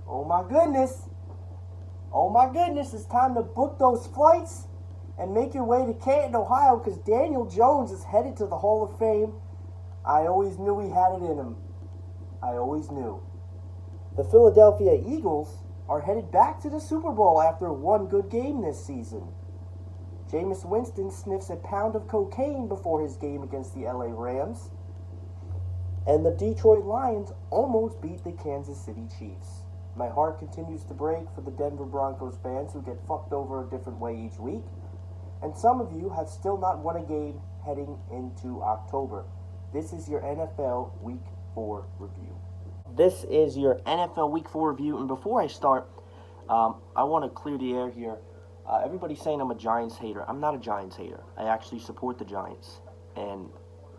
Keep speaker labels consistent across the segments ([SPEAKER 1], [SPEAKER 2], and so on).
[SPEAKER 1] Oh my goodness. Oh my goodness, it's time to book those flights and make your way to Canton, Ohio, because Daniel Jones is headed to the Hall of Fame. I always knew he had it in him. I always knew. The Philadelphia Eagles are headed back to the Super Bowl after one good game this season. Jameis Winston sniffs a pound of cocaine before his game against the LA Rams. And the Detroit Lions almost beat the Kansas City Chiefs. My heart continues to break for the Denver Broncos fans who get fucked over a different way each week. And some of you have still not won a game heading into October. This is your NFL Week 4 review. This is your NFL Week 4 review. And before I start, I want to clear the air here. Everybody's saying I'm a Giants hater. I'm not a Giants hater. I actually support the Giants. And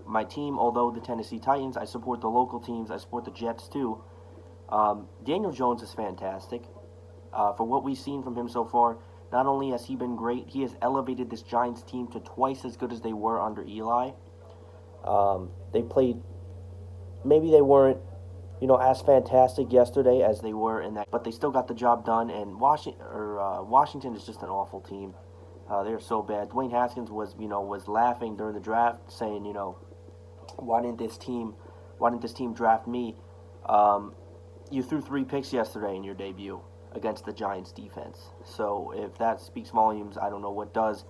[SPEAKER 1] my team, although the Tennessee Titans, I support the local teams. I support the Jets too. Daniel Jones is fantastic. For what we've seen from him so far, not only has he been great, he has elevated this Giants team to twice as good as they were under Eli. They played, maybe they weren't, as fantastic yesterday as they were in that, but they still got the job done. And Washington is just an awful team. They're so bad. Dwayne Haskins was laughing during the draft, saying, why didn't this team draft me? You threw 3 picks yesterday in your debut against the Giants defense. So if that speaks volumes, I don't know what does.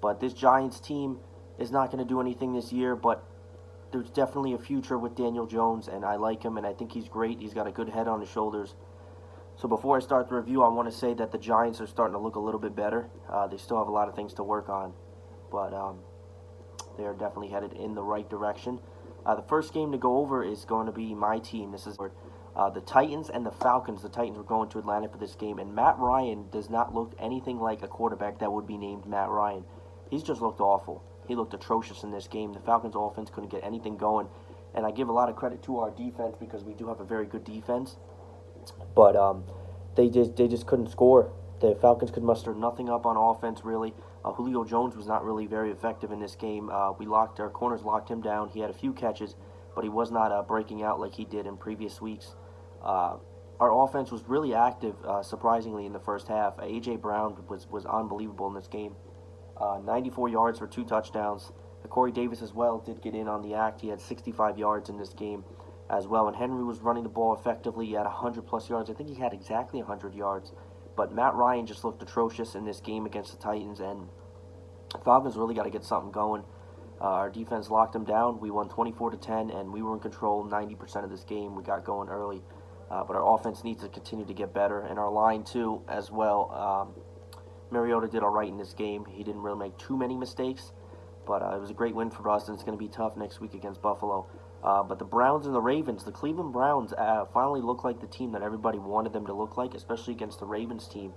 [SPEAKER 1] But this Giants team is not going to do anything this year, but there's definitely a future with Daniel Jones, and I like him, and I think he's great. He's got a good head on his shoulders. So before I start the review, I want to say that the Giants are starting to look a little bit better. They still have a lot of things to work on, but they are definitely headed in the right direction. The first game to go over is going to be my team. This is the Titans and the Falcons. The Titans were going to Atlanta for this game, and Matt Ryan does not look anything like a quarterback that would be named Matt Ryan. He's just looked awful. He looked atrocious in this game. The Falcons' offense couldn't get anything going, and I give a lot of credit to our defense because we do have a very good defense, but they just couldn't score. The Falcons could muster nothing up on offense, really. Julio Jones was not really very effective in this game. Our corners locked him down. He had a few catches, but he was not breaking out like he did in previous weeks. Our offense was really active, surprisingly, in the first half. A.J. Brown was unbelievable in this game. 94 yards for 2 touchdowns. Corey Davis as well did get in on the act. He had 65 yards in this game as well. And Henry was running the ball effectively. He had 100-plus yards. I think he had exactly 100 yards. But Matt Ryan just looked atrocious in this game against the Titans. And Falcons really got to get something going. Our defense locked them down. We won 24-10, and we were in control 90% of this game. We got going early. But our offense needs to continue to get better. And our line, too, as well. Mariota did all right in this game. He didn't really make too many mistakes, but it was a great win for us, and it's going to be tough next week against Buffalo. But the Browns and the Ravens, the Cleveland Browns finally look like the team that everybody wanted them to look like, especially against the Ravens team.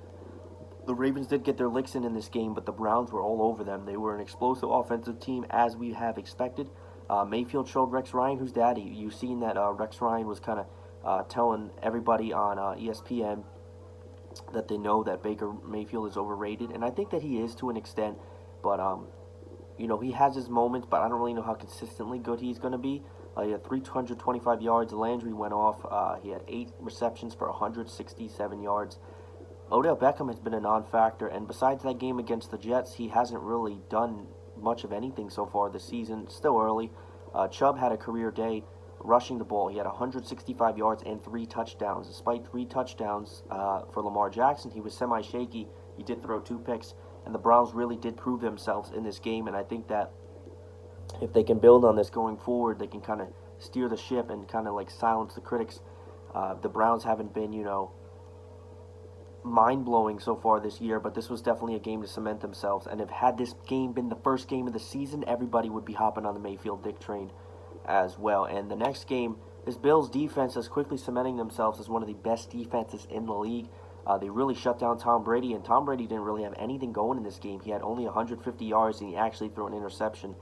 [SPEAKER 1] The Ravens did get their licks in this game, but the Browns were all over them. They were an explosive offensive team, as we have expected. Mayfield showed Rex Ryan who's daddy. You've seen that Rex Ryan was kind of telling everybody on ESPN that they know that Baker Mayfield is overrated, and I think that he is to an extent, but he has his moments, but I don't really know how consistently good he's going to be. He had 325 yards. Landry went off. He had 8 receptions for 167 yards. Odell Beckham has been a non-factor, and besides that game against the Jets, he hasn't really done much of anything so far this season. Still early. Chubb had a career day rushing the ball. He had 165 yards and 3 touchdowns. Despite 3 touchdowns for Lamar Jackson, he was semi-shaky. He did throw 2 picks, and the Browns really did prove themselves in this game, and I think that if they can build on this going forward, they can kind of steer the ship and kind of silence the critics. The Browns haven't been, mind-blowing so far this year, but this was definitely a game to cement themselves, and if had this game been the first game of the season, everybody would be hopping on the Mayfield Dick train as well. And the next game, this Bills defense is quickly cementing themselves as one of the best defenses in the league. They really shut down Tom Brady, and Tom Brady didn't really have anything going in this game. He had only 150 yards, and he actually threw an interception.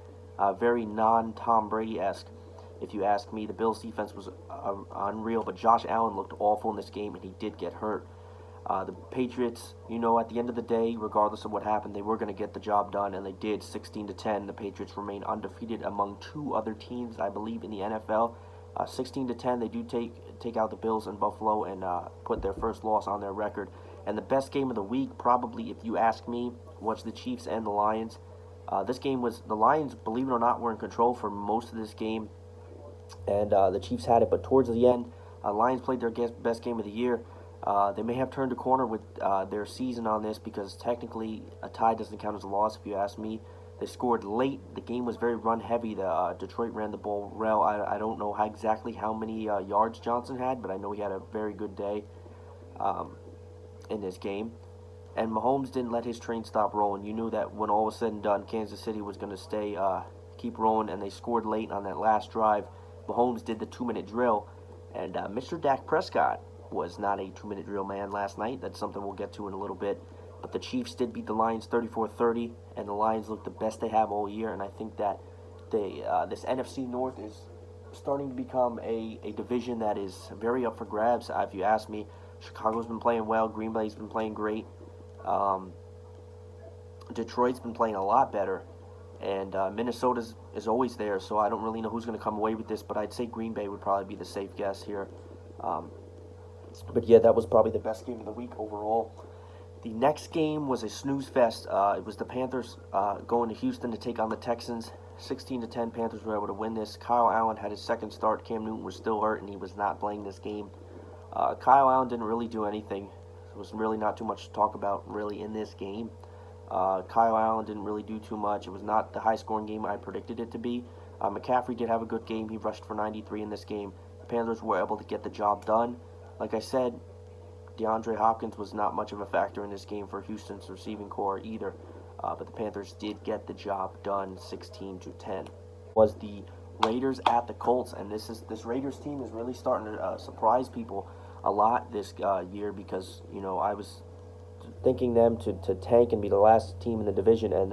[SPEAKER 1] Very non-Tom Brady-esque, if you ask me. The Bills defense was unreal, but Josh Allen looked awful in this game, and he did get hurt. The Patriots, at the end of the day, regardless of what happened, they were going to get the job done, and they did. 16-10. The Patriots remain undefeated among 2 other teams, I believe, in the NFL.
[SPEAKER 2] 16-10, they do take out the Bills in Buffalo and put their first loss on their record. And the best game of the week, probably, if you ask me, was the Chiefs and the Lions. This game was, the Lions, believe it or not, were in control for most of this game, and the Chiefs had it. But towards the end, Lions played their best game of the year. They may have turned a corner with their season on this, because technically a tie doesn't count as a loss, if you ask me. They scored late. The game was very run-heavy. Detroit ran the ball well. I don't know exactly how many yards Johnson had, but I know he had a very good day in this game. And Mahomes didn't let his train stop rolling. You knew that when all was said and done, Kansas City was going to keep rolling, and they scored late on that last drive. Mahomes did the 2-minute drill, and Mr. Dak Prescott was not a 2-minute drill man last night. That's something we'll get to in a little bit. But the Chiefs did beat the Lions 34-30, and the Lions look the best they have all year. And I think that this NFC North is starting to become a division that is very up for grabs, if you ask me. Chicago's been playing well. Green Bay's been playing great. Detroit's been playing a lot better. And Minnesota is always there, so I don't really know who's going to come away with this, but I'd say Green Bay would probably be the safe guess here. But yeah, that was probably the best game of the week overall. The next game was a snooze fest. It was the Panthers going to Houston to take on the Texans. 16-10, Panthers were able to win this. Kyle Allen had his second start. Cam Newton was still hurt, and he was not playing this game. Kyle Allen didn't really do anything. There was really not too much to talk about really in this game. Kyle Allen didn't really do too much. It was not the high-scoring game I predicted it to be. McCaffrey did have a good game. He rushed for 93 in this game. The Panthers were able to get the job done. Like I said, DeAndre Hopkins was not much of a factor in this game for Houston's receiving core either. But the Panthers did get the job done, 16-10. Was the Raiders at the Colts, and this Raiders team is really starting to surprise people a lot this year, because I was thinking them to tank and be the last team in the division, and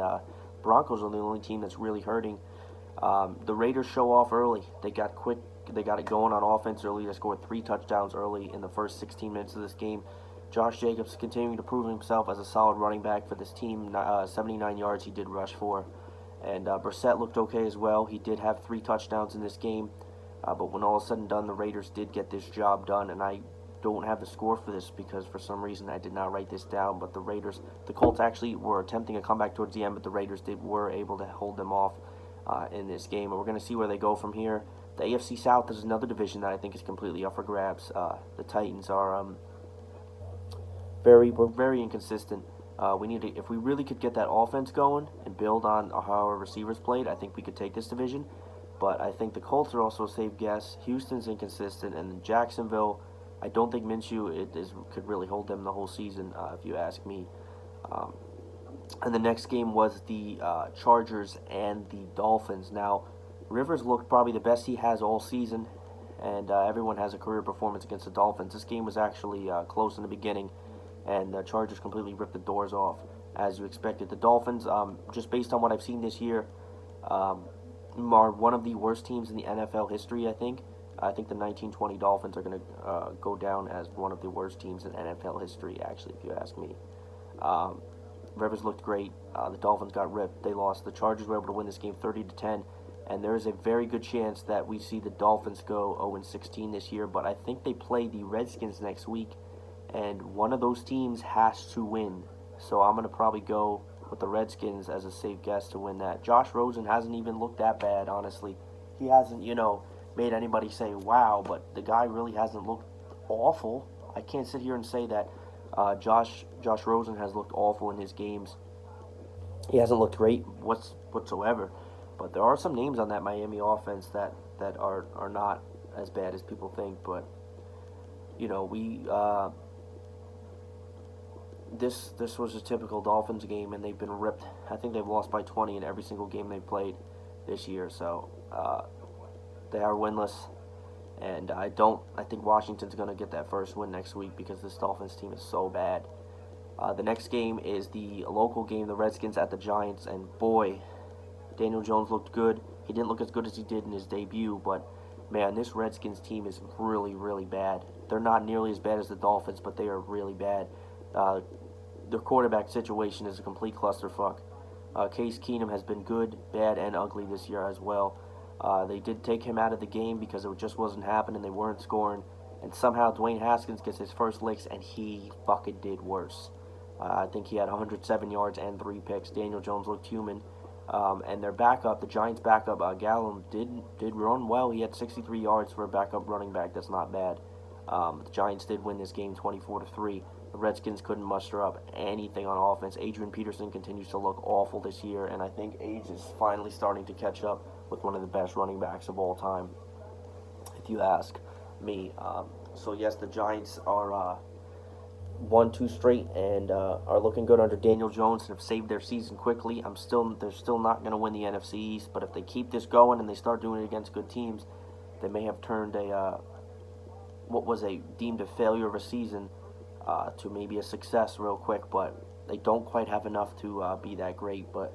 [SPEAKER 2] Broncos are the only team that's really hurting. The Raiders show off early. They got it going on offense early. They scored 3 touchdowns early in the first 16 minutes of this game. Josh Jacobs continuing to prove himself as a solid running back for this team. 79 yards he did rush for. And Brissett looked okay as well. He did have 3 touchdowns in this game. But when all is said and done, the Raiders did get this job done. And I don't have the score for this because for some reason I did not write this down. But the Colts actually were attempting a comeback towards the end, but the Raiders were able to hold them off in this game. And we're going to see where they go from here. The AFC South is another division that I think is completely up for grabs. The Titans are very inconsistent. If we really could get that offense going and build on how our receivers played, I think we could take this division. But I think the Colts are also a safe guess. Houston's inconsistent, and Jacksonville, I don't think Minshew could really hold them the whole season, if you ask me. And the next game was the Chargers and the Dolphins. Now, Rivers looked probably the best he has all season, and everyone has a career performance against the Dolphins. This game was actually close in the beginning, and the Chargers completely ripped the doors off, as you expected. The Dolphins, just based on what I've seen this year, are one of the worst teams in the NFL history, I think. I think the 1920 Dolphins are going to go down as one of the worst teams in NFL history, actually, if you ask me. Rivers looked great. The Dolphins got ripped. They lost. The Chargers were able to win this game 30-10. And there is a very good chance that we see the Dolphins go 0-16 this year. But I think they play the Redskins next week, and one of those teams has to win. So I'm going to probably go with the Redskins as a safe guess to win that. Josh Rosen hasn't even looked that bad, honestly. He hasn't, made anybody say, wow, but the guy really hasn't looked awful. I can't sit here and say that Josh Rosen has looked awful in his games. He hasn't looked great whatsoever. But there are some names on that Miami offense that are not as bad as people think. But this was a typical Dolphins game, and they've been ripped. I think they've lost by 20 in every single game they've played this year. So they are winless, and I think Washington's going to get that first win next week because this Dolphins team is so bad. The next game is the local game, the Redskins at the Giants, and boy, Daniel Jones looked good. He didn't look as good as he did in his debut, but man, this Redskins team is really, really bad. They're not nearly as bad as the Dolphins, but they are really bad. Their quarterback situation is a complete clusterfuck. Case Keenum has been good, bad, and ugly this year as well. They did take him out of the game because it just wasn't happening. They weren't scoring. And somehow Dwayne Haskins gets his first licks, and he fucking did worse. I think he had 107 yards and 3 picks. Daniel Jones looked human. And their backup, the Giants' backup, Gallup, did run well. He had 63 yards for a backup running back. That's not bad. The Giants did win this game 24-3. The Redskins couldn't muster up anything on offense. Adrian Peterson continues to look awful this year, and I think age is finally starting to catch up with one of the best running backs of all time, if you ask me. So yes, the Giants are 1-2 straight and are looking good under Daniel Jones and have saved their season quickly. They're still not going to win the NFC East, but if they keep this going and they start doing it against good teams, they may have turned what was deemed a failure of a season to maybe a success real quick. But they don't quite have enough to be that great. But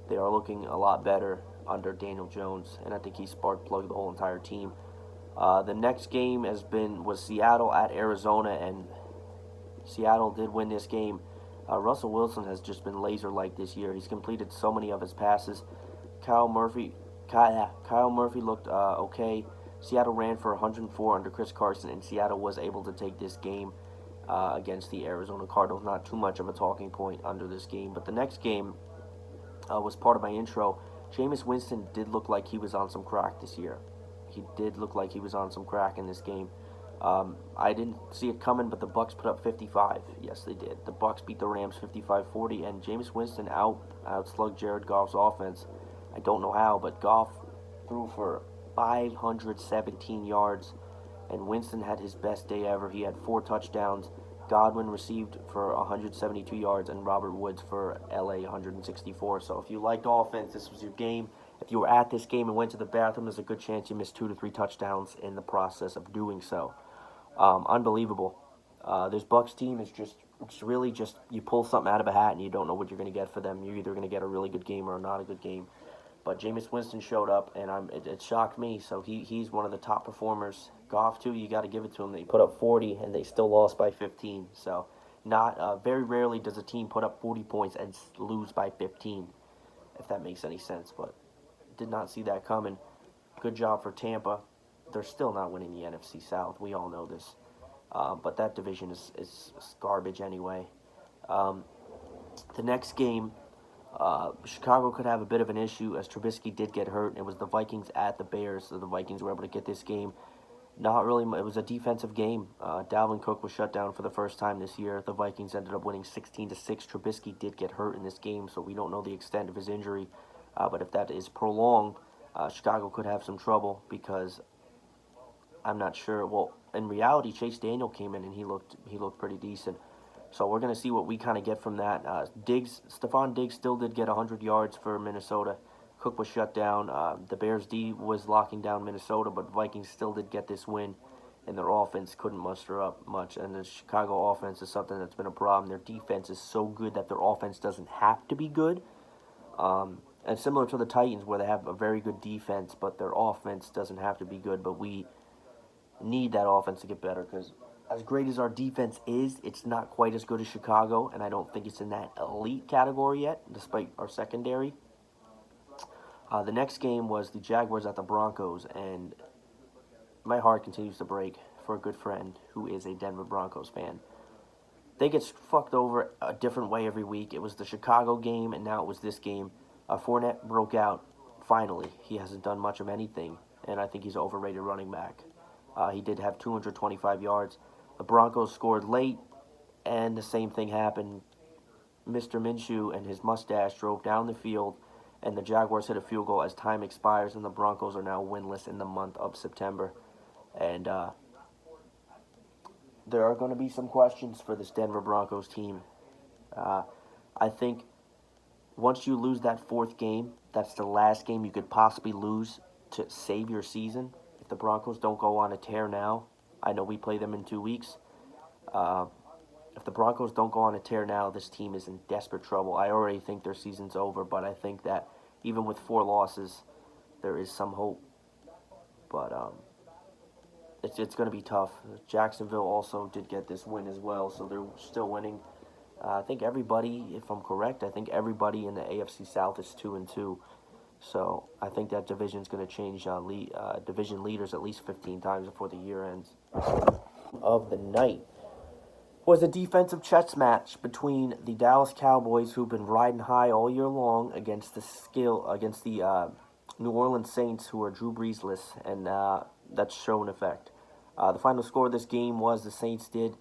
[SPEAKER 2] they are looking a lot better under Daniel Jones, and I think he spark plugged the whole entire team. The next game was Seattle at Arizona, and Seattle did win this game. Russell Wilson has just been laser-like this year. He's completed so many of his passes. Kyle Murphy looked okay. Seattle ran for 104 under Chris Carson, and Seattle was able to take this game against the Arizona Cardinals. Not too much of a talking point under this game. But the next game was part of my intro. Jameis Winston did look like he was on some crack this year. He did look like he was on some crack in this game. I didn't see it coming, but the Bucks put up 55. Yes, they did. The Bucks beat the Rams 55-40, and Jameis Winston outslugged Jared Goff's offense. I don't know how, but Goff threw for 517 yards, and Winston had his best day ever. He had 4 touchdowns. Godwin received for 172 yards, and Robert Woods for LA 164. So if you liked offense, this was your game. If you were at this game and went to the bathroom, there's a good chance you missed 2 to 3 touchdowns in the process of doing so. Unbelievable. This Bucks team is it's really just you pull something out of a hat and you don't know what you're going to get for them. You're either going to get a really good game or not a good game. But Jameis Winston showed up, and it shocked me. So he's one of the top performers. Goff too, you got to give it to him. They put up 40 and they still lost by 15. So not very rarely does a team put up 40 points and lose by 15, if that makes any sense. But did not see that coming. Good job for Tampa. They're still not winning the NFC South. We all know this. But that division is garbage anyway. The next game, Chicago could have a bit of an issue as Trubisky did get hurt. It was the Vikings at the Bears, so the Vikings were able to get this game. Not really. It was a defensive game. Dalvin Cook was shut down for the first time this year. The Vikings ended up winning 16-6. Trubisky did get hurt in this game, so we don't know the extent of his injury. But if that is prolonged, Chicago could have some trouble because I'm not sure. Well, in reality, Chase Daniel came in and he looked pretty decent. So we're going to see what we kind of get from that. Stephon Diggs still did get 100 yards for Minnesota. Cook was shut down. The Bears D was locking down Minnesota, but Vikings still did get this win, and their offense couldn't muster up much. And the Chicago offense is something that's been a problem. Their defense is so good that their offense doesn't have to be good. And similar to the Titans, where they have a very good defense, but their offense doesn't have to be good. But we need that offense to get better because as great as our defense is, it's not quite as good as Chicago, and I don't think it's in that elite category yet, despite our secondary. The next game was the Jaguars at the Broncos, and my heart continues to break for a good friend who is a Denver Broncos fan. They get fucked over a different way every week. It was the Chicago game, and now it was this game. Fournette broke out, finally. He hasn't done much of anything, and I think he's an overrated running back. He did have 225 yards. The Broncos scored late, and the same thing happened. Mr. Minshew and his mustache drove down the field, and the Jaguars hit a field goal as time expires, and the Broncos are now winless in the month of September. And there are going to be some questions for this Denver Broncos team. I think once you lose that 4th game, that's the last game you could possibly lose to save your season. If the Broncos don't go on a tear now, I know we play them in 2 weeks. If the Broncos don't go on a tear now, this team is in desperate trouble. I already think their season's over, but I think that even with 4 losses, there is some hope. But it's going to be tough. Jacksonville also did get this win as well, so they're still winning. I think everybody, if I'm correct, I think everybody in the AFC South is 2-2. So I think that division is going to change division leaders at least 15 times before the year ends. Of the night was a defensive chess match between the Dallas Cowboys, who've been riding high all year long, against the New Orleans Saints, who are Drew Breesless, and that's shown effect. The final score of this game was the Saints did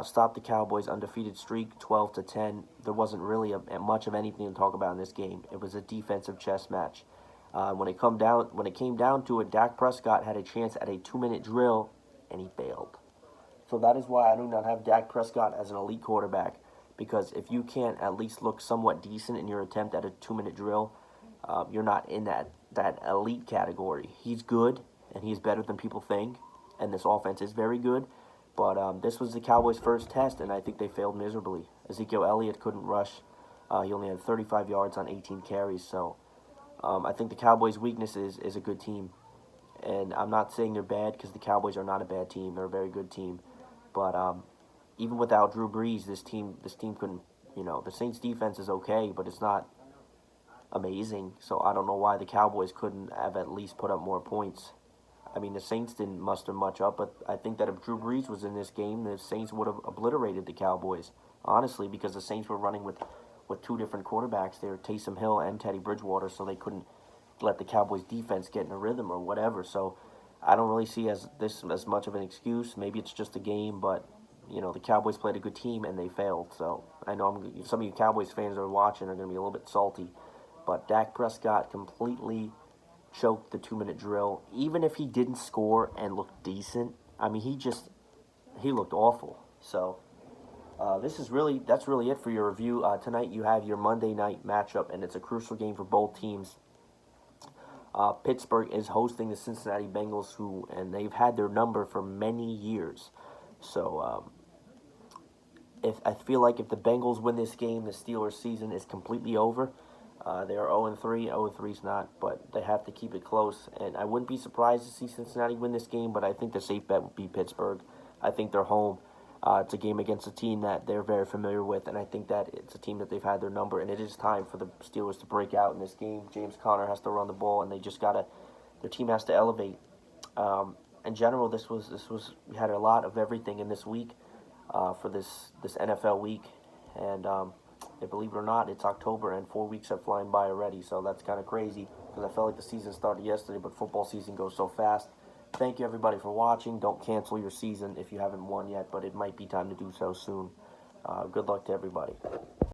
[SPEAKER 2] stop the Cowboys' undefeated streak, 12-10. There wasn't really much of anything to talk about in this game. It was a defensive chess match. When it came down to it, Dak Prescott had a chance at a 2-minute drill, and he failed. So that is why I do not have Dak Prescott as an elite quarterback, because if you can't at least look somewhat decent in your attempt at a 2-minute drill, you're not in that elite category. He's good, and he's better than people think, and this offense is very good, but this was the Cowboys' first test, and I think they failed miserably. Ezekiel Elliott couldn't rush. He only had 35 yards on 18 carries, so I think the Cowboys' weakness is a good team. And I'm not saying they're bad, because the Cowboys are not a bad team. They're a very good team. But even without Drew Brees, this team couldn't. The Saints' defense is okay, but it's not amazing. So I don't know why the Cowboys couldn't have at least put up more points. I mean, the Saints didn't muster much up, but I think that if Drew Brees was in this game, the Saints would have obliterated the Cowboys, honestly, because the Saints were running with two different quarterbacks there, Taysom Hill and Teddy Bridgewater, so they couldn't let the Cowboys' defense get in a rhythm or whatever. So I don't really see as much of an excuse. Maybe it's just a game, but the Cowboys played a good team and they failed. So I know some of you Cowboys fans that are watching are going to be a little bit salty, but Dak Prescott completely choked the 2-minute drill. Even if he didn't score and looked decent, I mean, he looked awful. So that's really it for your review. Tonight you have your Monday night matchup, and it's a crucial game for both teams. Pittsburgh is hosting the Cincinnati Bengals, and they've had their number for many years. So if I feel like if the Bengals win this game, the Steelers' season is completely over. They are 0-3. 0-3 is not, but they have to keep it close. And I wouldn't be surprised to see Cincinnati win this game, but I think the safe bet would be Pittsburgh. I think they're home. It's a game against a team that they're very familiar with, and I think that it's a team that they've had their number, and it is time for the Steelers to break out in this game. James Conner has to run the ball, and their team has to elevate. In general, we had a lot of everything in this week for this NFL week, and believe it or not, it's October, and 4 weeks have flown by already, so that's kind of crazy, because I felt like the season started yesterday, but football season goes so fast. Thank you, everybody, for watching. Don't cancel your season if you haven't won yet, but it might be time to do so soon. Good luck to everybody.